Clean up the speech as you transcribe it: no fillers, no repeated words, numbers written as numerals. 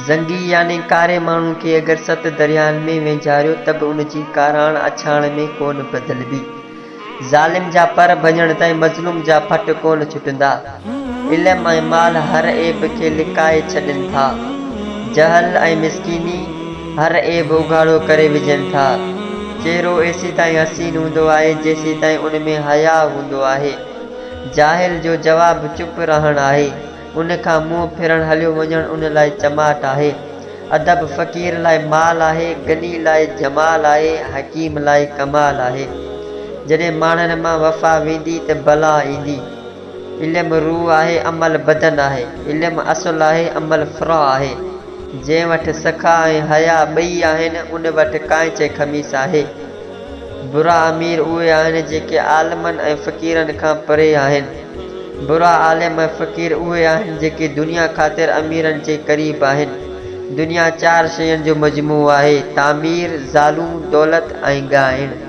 ज़ंगी यानी कारे माण्हू खे अगरि 7 दरियाहनि में वेझारियो त बि उन जी काराण अछाण में कोन बदिलबी। ज़ालिम जा पर भञण ताईं मज़लूम जा फट कोन छुटंदा। इल्म ऐं माल हर ऐब खे लिकाए छॾनि था। जहल ऐं मिसकीनी हर ऐब उघाड़ो करे विझनि था। चेहरो एसी ताईं हसीन हूंदो आहे जेसी ताईं उन में हया हूंदो आहे। जाहिल जो जवाब चुप रहणु आहे, उन खां मुंहुं फिरण हलियो वञणु उन लाइ चमाट आहे। अदब फ़क़ीर लाइ माल आहे, गनी लाइ जमाल आहे, हकीम लाइ कमाल आहे। जॾहिं माण्हुनि मां वफ़ा वेंदी त बला ईंदी। इल्म रूह आहे, अमल बदन आहे। इल्म असुल आहे, अमल फ़ुरा आहे। जंहिं वटि सखा ऐं हया ॿई आहिनि उन वटि कांच ख़मीस आहे। बुरा अमीर उहे आहिनि जेके आलमनि ऐं फ़क़ीरनि खां परे आहिनि। बुरा आलिम ऐं फ़क़ीर उहे आहिनि जेके दुनिया ख़ातिर अमीरनि जे क़रीब आहिनि। दुनिया 4 शयुनि जो मजमू आहे: तामीर, ज़ालूं, दौलत ऐं ॻाइणु।